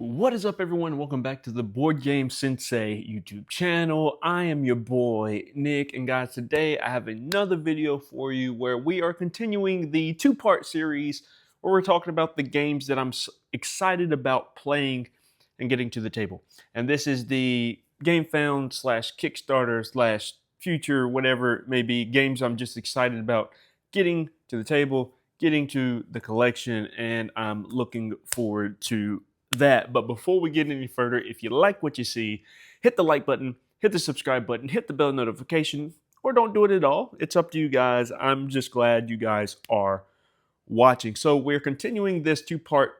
What is up, everyone? Welcome back to the Board Game Sensei YouTube channel. I am your boy, Nick, and guys, today I have another video for you where we are continuing the two-part series where we're talking about the games that I'm excited about playing and getting to the table. And this is the GameFound slash Kickstarter slash future, whatever it may be, games I'm just excited about getting to the table, getting to the collection, and I'm looking forward to that. But before we get any further, if you like what you see, hit the like button, hit the subscribe button, hit the bell notification, or don't do it at all. It's up to you guys. I'm just glad you guys are watching. So we're continuing this two-part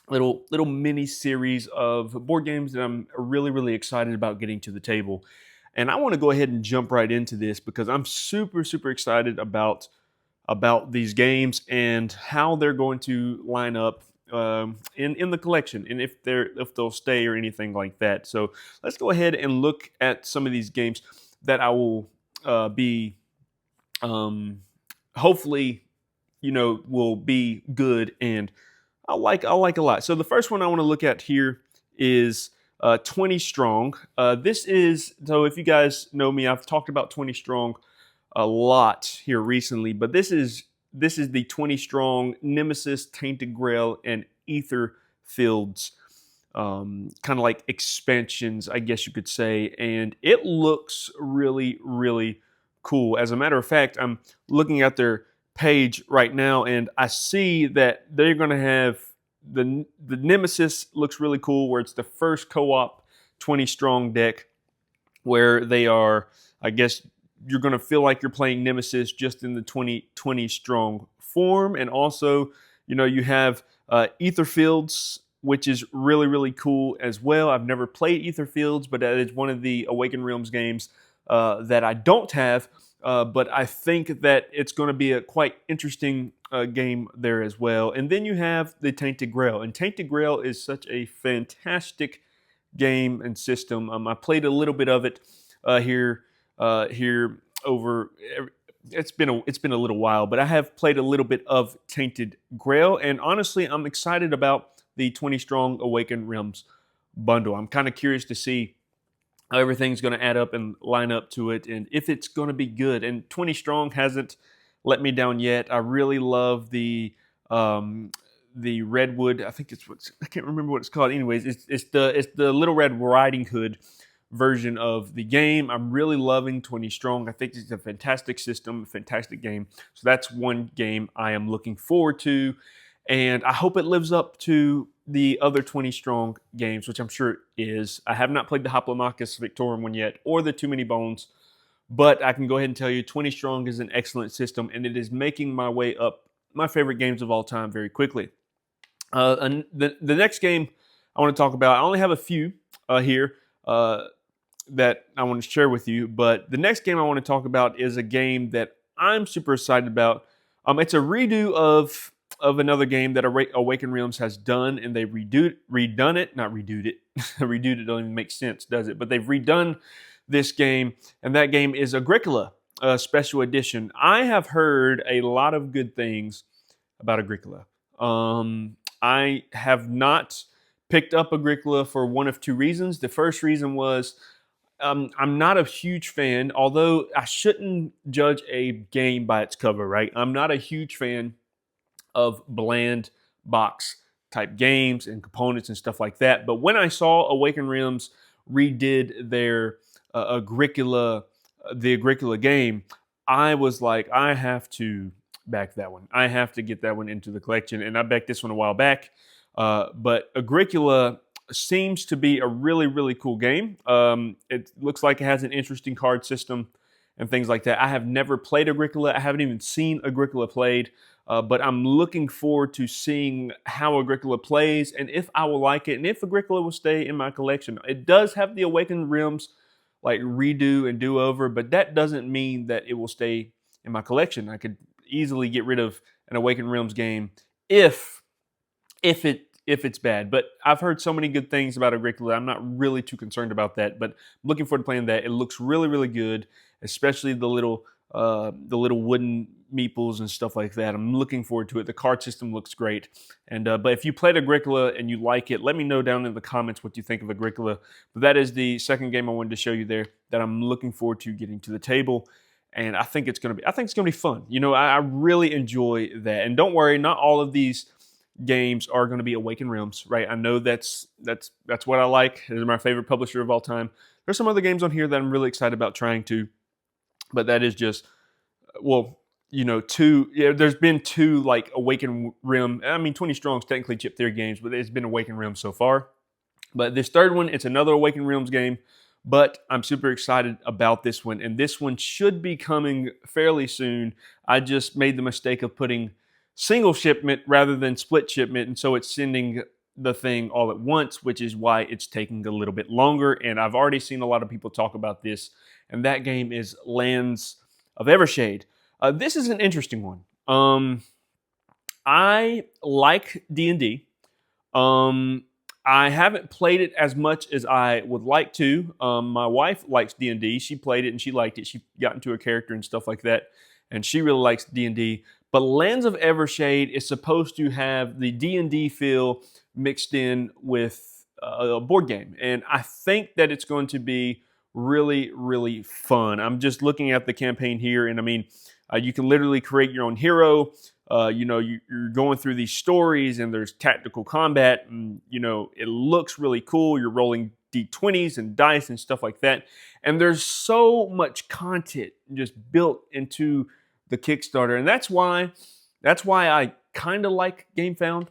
little mini series of board games that I'm really excited about getting to the table. And I want to go ahead and jump right into this because I'm super excited about these games and how they're going to line up in the collection, and if they'll stay or anything like that. So let's go ahead and look at some of these games that I will be hopefully will be good and I like a lot. So the first one I want to look at here is 20 Strong. This is, so if you guys know me, I've talked about 20 Strong a lot here recently, but this is the 20 Strong Nemesis, Tainted Grail, and Aether Fields kind of like expansions, I guess you could say, and it looks really cool. As a matter of fact, I'm looking at their page right now, and I see that they're going to have the Nemesis looks really cool, where it's the first co-op 20 Strong deck, where they are, I guess, you're going to feel like you're playing Nemesis just in the 20 Strong form. And also, you have Aether Fields, which is really cool as well. I've never played Aether Fields, but that is one of the Awakened Realms games that I don't have. But I think that it's going to be a quite interesting game there as well. And then you have the Tainted Grail. And Tainted Grail is such a fantastic game and system. I played a little bit of it here over. It's been a little while, but I have played a little bit of Tainted Grail, and honestly, I'm excited about the 20 Strong Awakened Realms bundle. I'm kind of curious to see how everything's going to add up and line up to it, and if it's going to be good. And 20 Strong hasn't let me down yet. I really love the Redwood. I think I can't remember what it's called. Anyways, it's the Little Red Riding Hood version of the game. I'm really loving 20 Strong. I think it's a fantastic system, a fantastic game. So that's one game I am looking forward to, and I hope it lives up to the other 20 Strong games, which I'm sure it is. I have not played the Hoplomachus Victorum one yet, or the Too Many Bones, but I can go ahead and tell you 20 Strong is an excellent system, and it is making my way up my favorite games of all time very quickly. And the next game I want to talk about, I only have a few here that I want to share with you, but the next game I want to talk about is a game that I'm super excited about. It's a redo of another game that Awakened Realms has done, and they've redone it. Not redoed it. Redoed it don't even make sense, does it? But they've redone this game, and that game is Agricola Special Edition. I have heard a lot of good things about Agricola. I have not picked up Agricola for one of two reasons. The first reason was I'm not a huge fan, although I shouldn't judge a game by its cover, right? I'm not a huge fan of bland box type games and components and stuff like that. But when I saw Awakened Realms redid their Agricola, the Agricola game, I was like, I have to back that one. I have to get that one into the collection. And I backed this one a while back. But Agricola seems to be a really cool game. It looks like it has an interesting card system and things like that. I have never played Agricola. I haven't even seen Agricola played, but I'm looking forward to seeing how Agricola plays and if I will like it and if Agricola will stay in my collection. It does have the Awakened Realms like redo and do over, but that doesn't mean that it will stay in my collection. I could easily get rid of an Awakened Realms game if it's bad. But I've heard so many good things about Agricola. I'm not really too concerned about that, but I'm looking forward to playing that. It looks really good, especially the little the little wooden meeples and stuff like that. I'm looking forward to it. The card system looks great. And but if you played Agricola and you like it, let me know down in the comments what you think of Agricola. But that is the second game I wanted to show you there that I'm looking forward to getting to the table. And I think it's gonna be fun. I really enjoy that. And don't worry, not all of these games are going to be Awaken Realms, right? I know that's what I like. It is my favorite publisher of all time. There's some other games on here that I'm really excited about trying to, but that is just two. Yeah, there's been two like Awaken Realm. I mean, 20 Strong's technically Chip Theory games, but it's been Awaken Realms so far. But this third one, it's another Awaken Realms game. But I'm super excited about this one, and this one should be coming fairly soon. I just made the mistake of putting single shipment rather than split shipment, and so it's sending the thing all at once, which is why it's taking a little bit longer. And I've already seen a lot of people talk about this, and that game is Lands of Evershade. This is an interesting one. I like D&D. I haven't played it as much as I would like to. My wife likes D&D. She played it and she liked it. She got into a character and stuff like that, and she really likes D&D. But Lands of Evershade is supposed to have the D&D feel mixed in with a board game. And I think that it's going to be really, really fun. I'm just looking at the campaign here, and I mean, you can literally create your own hero. You're going through these stories, and there's tactical combat, and, it looks really cool. You're rolling D20s and dice and stuff like that. And there's so much content just built into the Kickstarter, and that's why I kind of like GameFound,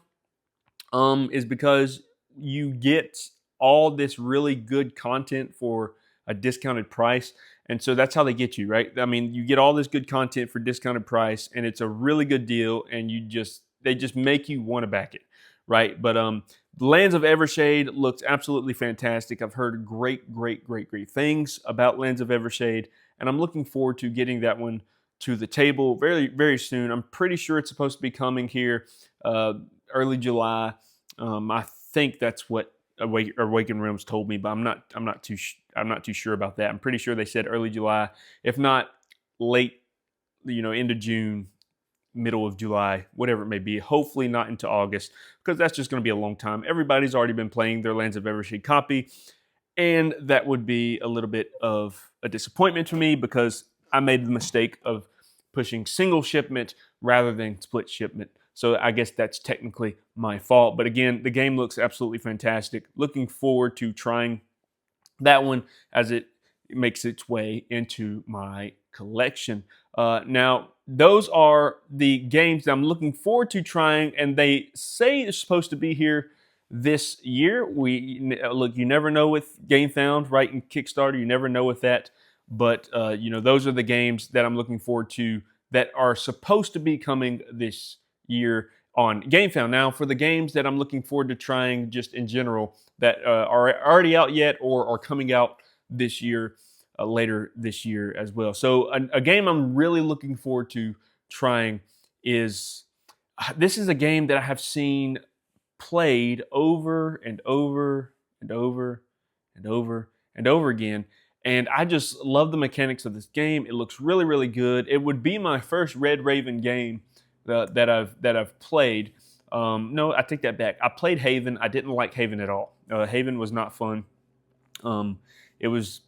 is because you get all this really good content for a discounted price, and so that's how they get you, right? I mean, you get all this good content for discounted price, and it's a really good deal, and they just make you want to back it, right? But Lands of Evershade looks absolutely fantastic. I've heard great things about Lands of Evershade, and I'm looking forward to getting that one to the table very, very soon. I'm pretty sure it's supposed to be coming here early July. I think that's what Awaken Realms told me, but I'm not too sure about that. I'm pretty sure they said early July, if not late, end of June, middle of July, whatever it may be. Hopefully not into August, because that's just going to be a long time. Everybody's already been playing their Lands of Evershade copy, and that would be a little bit of a disappointment to me, because I made the mistake of pushing single shipment rather than split shipment. So I guess that's technically my fault. But again, the game looks absolutely fantastic. Looking forward to trying that one as it makes its way into my collection. Now, those are the games that I'm looking forward to trying, and they say it's supposed to be here this year. Look, you never know with GameFound, right? And Kickstarter, you never know with that. But those are the games that I'm looking forward to that are supposed to be coming this year on GameFound. Now, for the games that I'm looking forward to trying just in general that are already out yet or are coming out this year, later this year as well. So a game I'm really looking forward to trying is, this is a game that I have seen played over and over and over and over and over again. And I just love the mechanics of this game. It looks really, really good. It would be my first Red Raven game that I've played. No, I take that back. I played Haven. I didn't like Haven at all. Haven was not fun. It was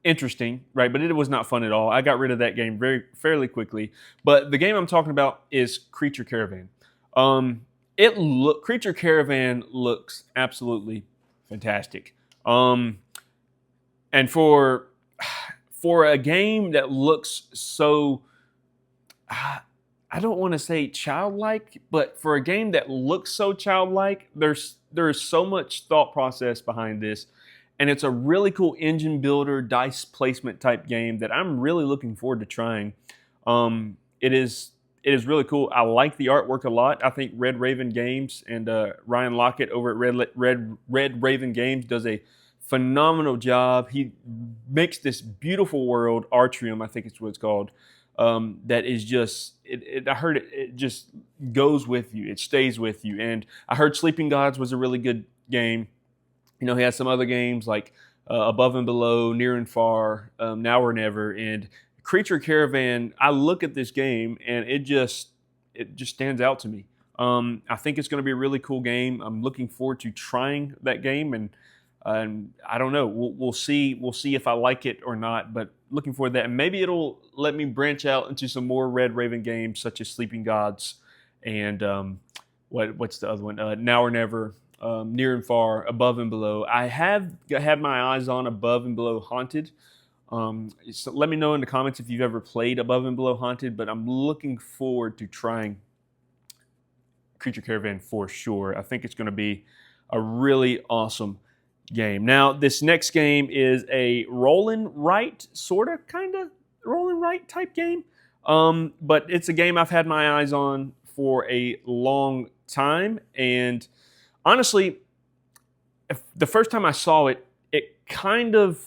interesting, right? But it was not fun at all. I got rid of that game fairly quickly. But the game I'm talking about is Creature Caravan. Creature Caravan looks absolutely fantastic. And for a game that looks so, I don't want to say childlike, but for a game that looks so childlike, there is so much thought process behind this, and it's a really cool engine builder, dice placement type game that I'm really looking forward to trying. It is really cool. I like the artwork a lot. I think Red Raven Games and Ryan Lockett over at Red Raven Games does a phenomenal job. He makes this beautiful world, Artrium, I think it's what it's called, that is just, I heard it just goes with you. It stays with you. And I heard Sleeping Gods was a really good game. He has some other games like Above and Below, Near and Far, Now or Never, and Creature Caravan, I look at this game and it just stands out to me. I think it's going to be a really cool game. I'm looking forward to trying that game, and I don't know. We'll see. We'll see if I like it or not. But looking forward to that, and maybe it'll let me branch out into some more Red Raven games, such as Sleeping Gods, and what's the other one? Now or Never, Near and Far, Above and Below. I have had my eyes on Above and Below Haunted. So let me know in the comments if you've ever played Above and Below Haunted, but I'm looking forward to trying Creature Caravan for sure. I think it's going to be a really awesome game. Now, this next game is a roll and write, sort of, kind of roll and write type game, but it's a game I've had my eyes on for a long time, and honestly, the first time I saw it, it kind of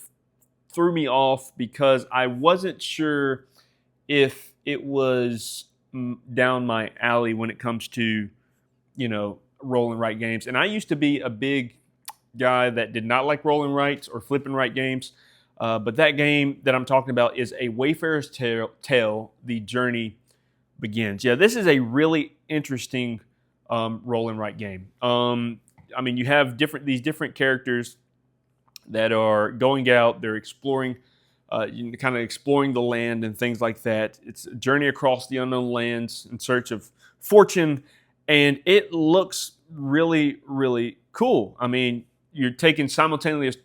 threw me off because I wasn't sure if it was down my alley when it comes to, roll and write games. And I used to be a big guy that did not like roll and writes or flip and write games. But that game that I'm talking about is A Wayfarer's Tale, The Journey Begins. Yeah, this is a really interesting roll and write game. You have these different characters that are going out, they're exploring, kind of exploring the land and things like that. It's a journey across the unknown lands in search of fortune, and it looks really, really cool. I mean, you're taking simultaneous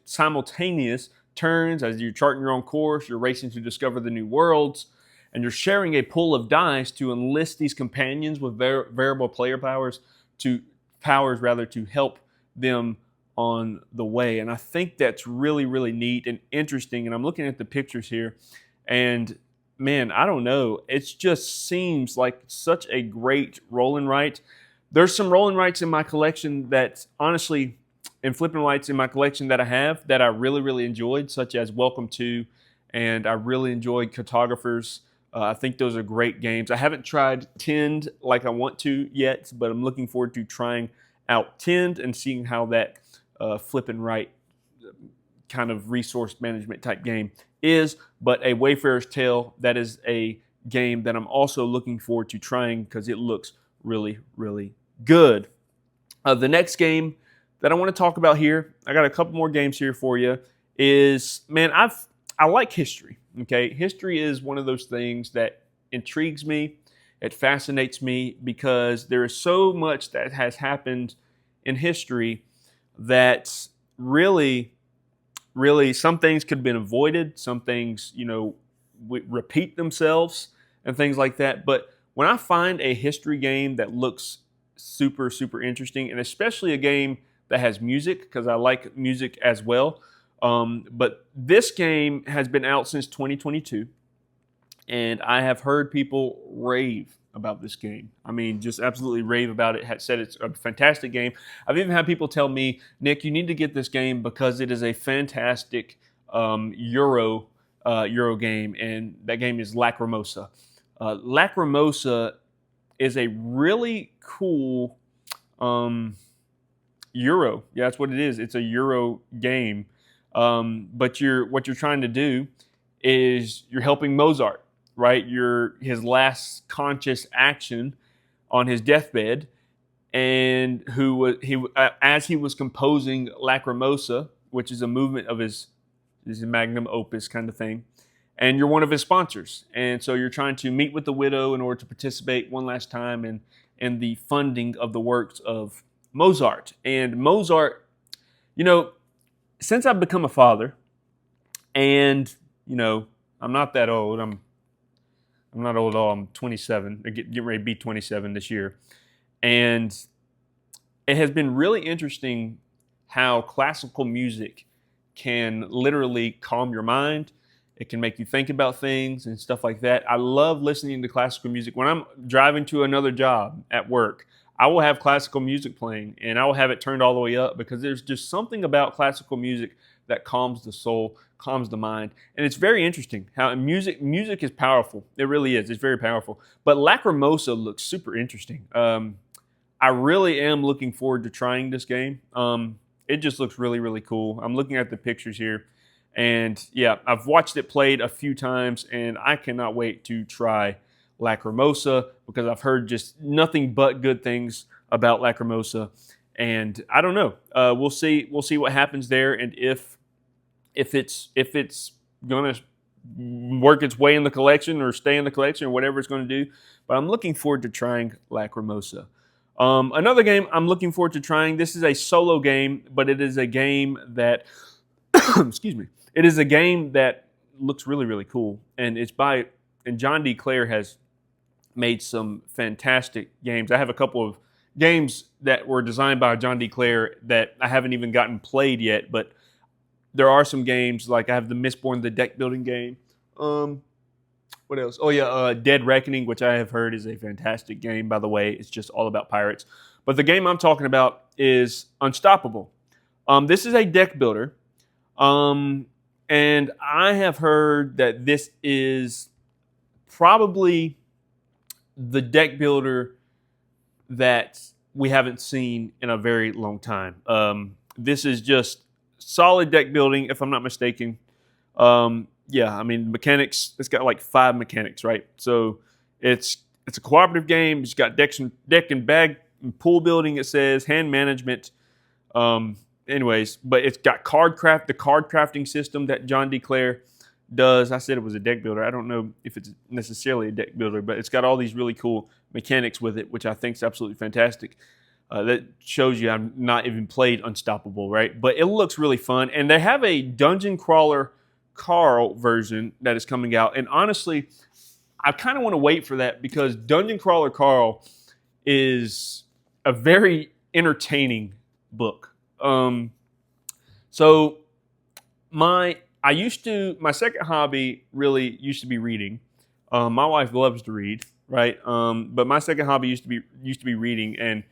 turns as you're charting your own course, you're racing to discover the new worlds, and you're sharing a pool of dice to enlist these companions with variable player powers to help them on the way. And I think that's really, really neat and interesting. And I'm looking at the pictures here, and man, I don't know. It just seems like such a great roll and write. There's some roll and writes in my collection that honestly, and flip and writes in my collection that I have that I really, really enjoyed, such as Welcome To, and I really enjoyed Cartographers. I think those are great games. I haven't tried Tend like I want to yet, but I'm looking forward to trying out Tend and seeing how that flip and write kind of resource management type game is. But A Wayfarer's Tale, that is a game that I'm also looking forward to trying because it looks really, really good. The next game that I want to talk about here, I got a couple more games here for you, is, man, I like history, okay? History is one of those things that intrigues me. It fascinates me because there is so much that has happened in history that really, really, some things could have been avoided. Some things, repeat themselves and things like that. But when I find a history game that looks super, super interesting, and especially a game that has music, because I like music as well. But this game has been out since 2022, and I have heard people rave about this game. I mean, just absolutely rave about it. Said it's a fantastic game. I've even had people tell me, Nick, you need to get this game because it is a fantastic Euro game, and that game is Lacrimosa. Lacrimosa is a really cool Euro. Yeah, that's what it is. It's a Euro game. But what you're trying to do is you're helping Mozart, right? His last conscious action on his deathbed, and as he was composing Lacrimosa, which is a movement of his magnum opus kind of thing, and you're one of his sponsors, and so you're trying to meet with the widow in order to participate one last time in the funding of the works of Mozart. And Mozart, since I've become a father, and I'm not that old. I'm not old at all. I'm 27. Getting ready to be 27 this year, and it has been really interesting how classical music can literally calm your mind. It can make you think about things and stuff like that. I love listening to classical music. When I'm driving to another job at work, I will have classical music playing, and I will have it turned all the way up because there's just something about classical music that calms the soul, calms the mind. And it's very interesting how music is powerful. It really is. It's very powerful. But Lacrimosa looks super interesting. I really am looking forward to trying this game. It just looks really, really cool. I'm looking at the pictures here, And yeah, I've watched it played a few times, and I cannot wait to try Lacrimosa because I've heard just nothing but good things about Lacrimosa. And I don't know. We'll see. We'll see what happens there, and if it's gonna work its way in the collection or stay in the collection or whatever it's going to do. But I'm looking forward to trying Lacrimosa. Another game I'm looking forward to trying. This is a solo game, but it is a game that excuse me. It is a game that looks really, really cool, and John D. Clare has made some fantastic games. I have a couple of games that were designed by John D. Clare that I haven't even gotten played yet, but there are some games like I have the Mistborn, the deck building game. What else? Oh yeah, Dead Reckoning, which I have heard is a fantastic game. By the way, it's just all about pirates. But the game I'm talking about is Unstoppable. This is a deck builder. And I have heard that this is probably the deck builder that we haven't seen in a very long time. This is just solid deck building, if I'm not mistaken. Yeah, I mean mechanics. It's got like 5 mechanics, right? So it's a cooperative game. It's got deck and bag and pool building. It says hand management. Anyways, but it's got the card crafting system that John D. Clare does. I said it was a deck builder. I don't know if it's necessarily a deck builder, but it's got all these really cool mechanics with it, which I think is absolutely fantastic. That shows you I've not even played Unstoppable, right? But it looks really fun. And they have a Dungeon Crawler Carl version that is coming out. And honestly, I kind of want to wait for that because Dungeon Crawler Carl is a very entertaining book. So my second hobby really used to be reading. My wife loves to read, right? But my second hobby used to be reading, and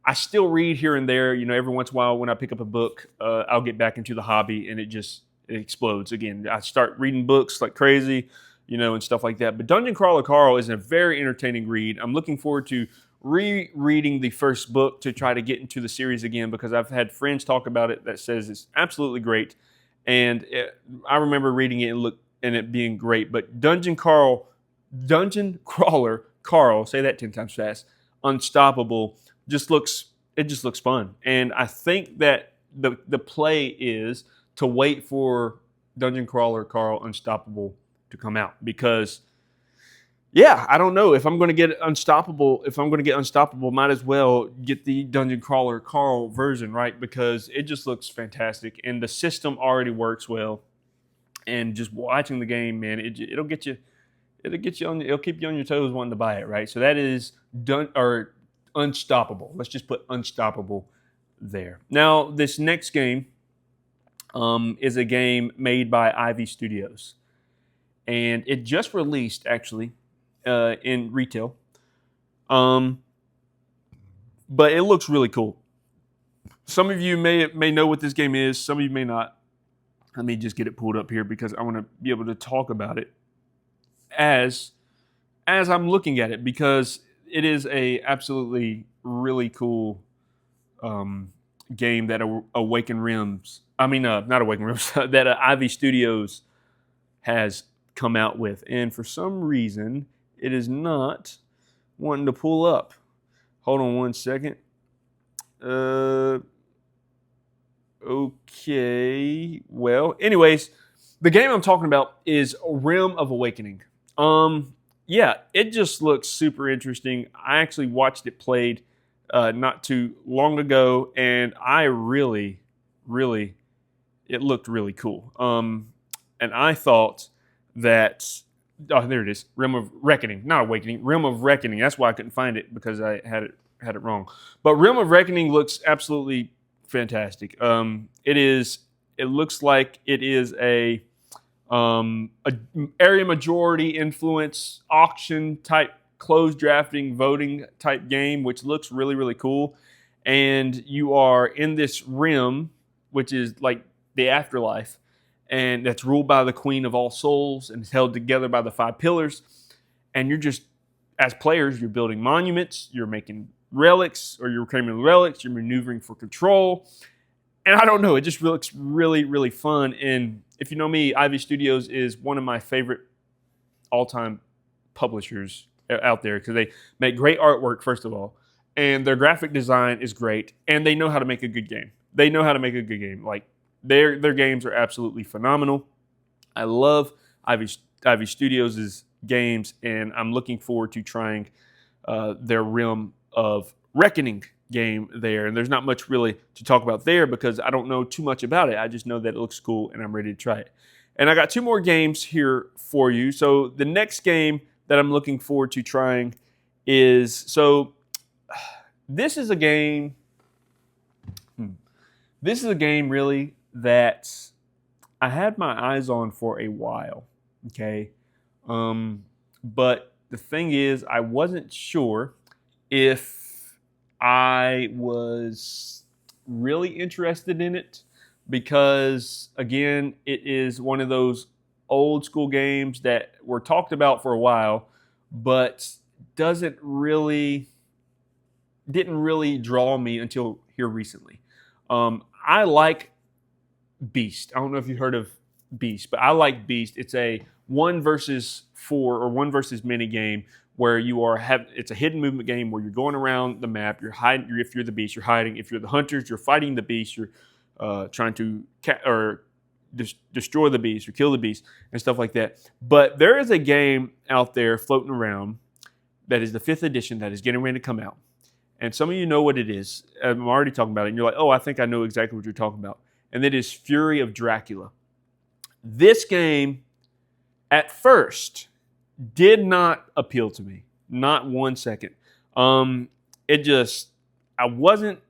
I still read here and there. You know, every once in a while when I pick up a book, I'll get back into the hobby, and it explodes again. I start reading books like crazy, you know, and stuff like that. But Dungeon Crawler Carl is a very entertaining read. I'm looking forward to rereading the first book to try to get into the series again because I've had friends talk about it that says it's absolutely great, and I remember reading it and it being great. But Dungeon Crawler Carl, say that 10 times fast, Unstoppable just looks fun, and I think that the play is to wait for Dungeon Crawler Carl Unstoppable to come out because. Yeah, I don't know if I'm going to get Unstoppable. If I'm going to get Unstoppable, might as well get the Dungeon Crawler Carl version, right? Because it just looks fantastic, and the system already works well. And just watching the game, man, it'll get you. It'll keep you on your toes wanting to buy it, right? So that is Unstoppable. Let's just put Unstoppable there. Now, this next game is a game made by Ivy Studios, and it just released actually. In retail. But it looks really cool. Some of you may know what this game is. Some of you may not. Let me just get it pulled up here because I want to be able to talk about it as I'm looking at it because it is a absolutely really cool game that Awaken Rims. I mean, not Awaken Rims. That Ivy Studios has come out with, and for some reason. It is not wanting to pull up. Hold on one second. Okay. Well, anyways, the game I'm talking about is Rim of Awakening. Yeah, it just looks super interesting. I actually watched it played not too long ago, and I really, it looked really cool. And I thought that. Oh, there it is. Rim of Reckoning, not Awakening. Rim of Reckoning. That's why I couldn't find it because I had it wrong. But Rim of Reckoning looks absolutely fantastic. It looks like it is a area majority influence auction type closed drafting voting type game, which looks really, really cool. And you are in this rim, which is like the afterlife. And that's ruled by the Queen of All Souls and is held together by the 5 pillars. And you're just, as players, you're building monuments, you're making relics, or you're reclaiming relics, you're maneuvering for control. And I don't know, it just looks really, really fun. And if you know me, Ivy Studios is one of my favorite all-time publishers out there because they make great artwork, first of all, and their graphic design is great, and they know how to make a good game. They know how to make a good game. Like their games are absolutely phenomenal. I love Ivy Studios' games, and I'm looking forward to trying their Realm of Reckoning game there. And there's not much really to talk about there because I don't know too much about it. I just know that it looks cool, and I'm ready to try it. And I got 2 more games here for you. So the next game that I'm looking forward to trying is, this is a game. This is a game really that I had my eyes on for a while. Okay. But the thing is, I wasn't sure if I was really interested in it because, again, it is one of those old school games that were talked about for a while, but didn't really draw me until here recently. I like Beast. I don't know if you've heard of Beast, but I like Beast. It's a 1 versus 4 or 1 versus many game where it's a hidden movement game where you're going around the map. You're hiding. If you're the beast, you're hiding. If you're the hunters, you're fighting the beast. You're trying to destroy the beast or kill the beast and stuff like that. But there is a game out there floating around that is the 5th edition that is getting ready to come out. And some of you know what it is. I'm already talking about it. And you're like, oh, I think I know exactly what you're talking about. And that is Fury of Dracula. This game, at first, did not appeal to me. Not 1 second. I wasn't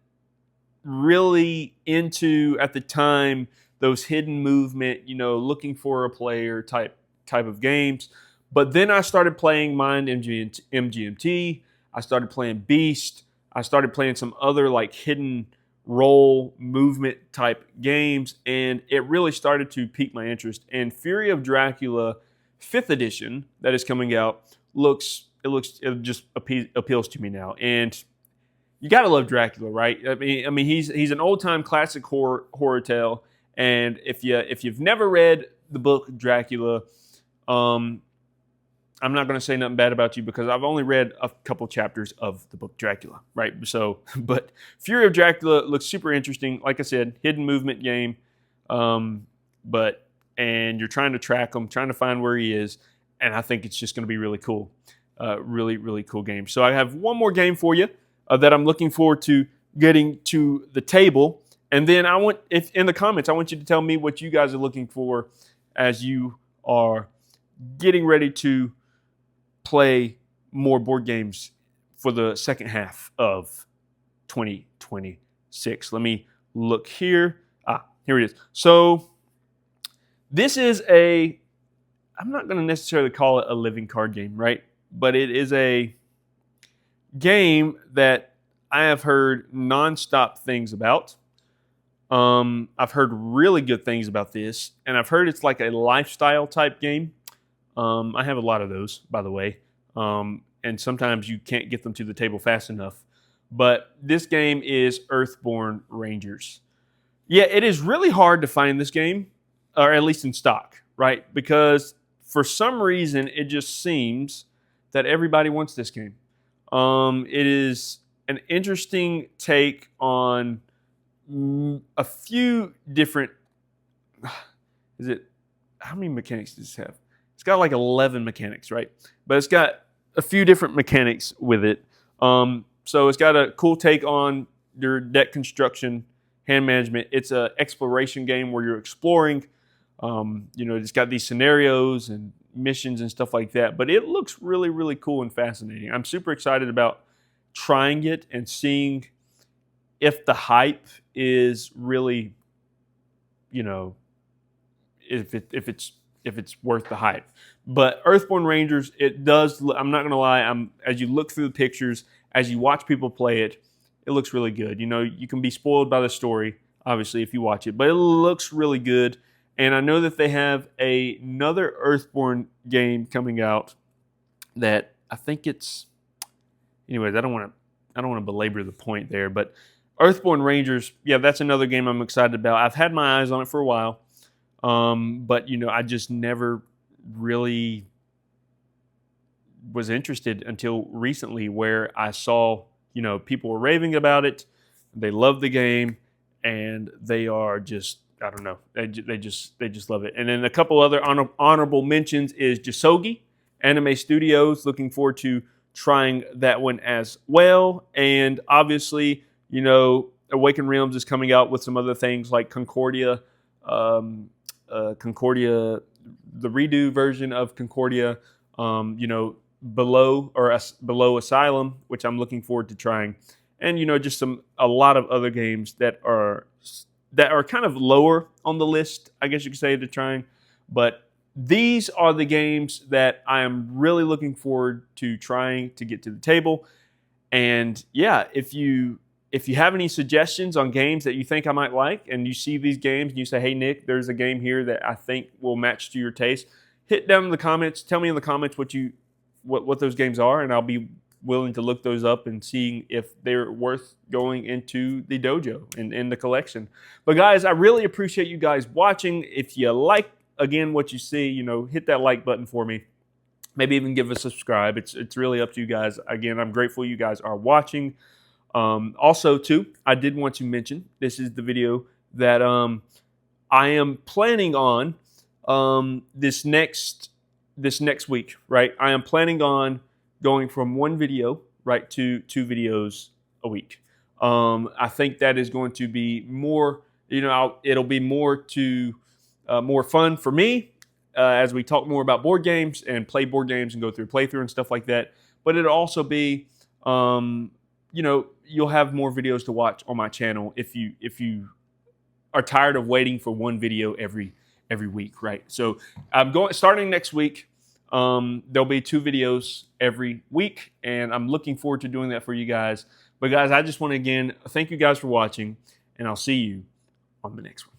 really into, at the time, those hidden movement, looking for a player type of games. But then I started playing Mind MGMT. I started playing Beast. I started playing some other like hidden role movement type games, and it really started to pique my interest. And Fury of Dracula 5th edition that is coming out it just appeals to me now. And you gotta love Dracula, right? I mean he's an old time classic horror tale. And if you've never read the book Dracula, I'm not going to say nothing bad about you because I've only read a couple chapters of the book Dracula, right? So, but Fury of Dracula looks super interesting. Like I said, hidden movement game, and you're trying to track him, trying to find where he is, and I think it's just going to be really cool, really, really cool game. So I have one more game for you that I'm looking forward to getting to the table, and then if in the comments, I want you to tell me what you guys are looking for as you are getting ready to play more board games for the second half of 2026. Let me look here. Here it is. So this is I'm not going to necessarily call it a living card game, right? But it is a game that I have heard nonstop things about. I've heard really good things about this, and I've heard it's like a lifestyle type game. I have a lot of those, by the way, and sometimes you can't get them to the table fast enough. But this game is Earthborn Rangers. Yeah, it is really hard to find this game, or at least in stock, right? Because for some reason, it just seems that everybody wants this game. It is an interesting take on a few different. How many mechanics does this have? It's got like 11 mechanics, right? But it's got a few different mechanics with it. So it's got a cool take on your deck construction, hand management. It's an exploration game where you're exploring. It's got these scenarios and missions and stuff like that. But it looks really, really cool and fascinating. I'm super excited about trying it and seeing if the hype is really, if it's worth the hype. But Earthborn Rangers, it does. I'm not gonna lie. As you look through the pictures, as you watch people play it, it looks really good. You can be spoiled by the story, obviously, if you watch it, but it looks really good. And I know that they have another Earthborn game coming out that I think it's. Anyways, I don't want to belabor the point there, but Earthborn Rangers, yeah, that's another game I'm excited about. I've had my eyes on it for a while. But I just never really was interested until recently, where I saw people were raving about it. They love the game, and they are just, I don't know, they just love it. And then a couple other honorable mentions is Jasogi Anime Studios. Looking forward to trying that one as well. And obviously, Awaken Realms is coming out with some other things like Concordia, Concordia, the redo version of Concordia. Below Asylum, which I'm looking forward to trying, and just a lot of other games that are kind of lower on the list, I guess you could say, to trying. But these are the games that I am really looking forward to trying to get to the table. And yeah, if you have any suggestions on games that you think I might like, and you see these games and you say, hey Nick, there's a game here that I think will match to your taste, hit down in the comments. Tell me in the comments what those games are, and I'll be willing to look those up and seeing if they're worth going into the dojo and in the collection. But guys, I really appreciate you guys watching. If you like, again, what you see, hit that like button for me. Maybe even give a subscribe. It's really up to you guys. Again, I'm grateful you guys are watching. Also, too, I did want to mention, this is the video that I am planning on this next week, right? I am planning on going from one video, right, to 2 videos a week. I think that is going to be more, it'll be more fun for me as we talk more about board games and play board games and go through playthrough and stuff like that. But it'll also be, you'll have more videos to watch on my channel if you are tired of waiting for one video every week, right? So I'm starting next week. There'll be 2 videos every week, and I'm looking forward to doing that for you guys. But guys, I just want to again thank you guys for watching, and I'll see you on the next one.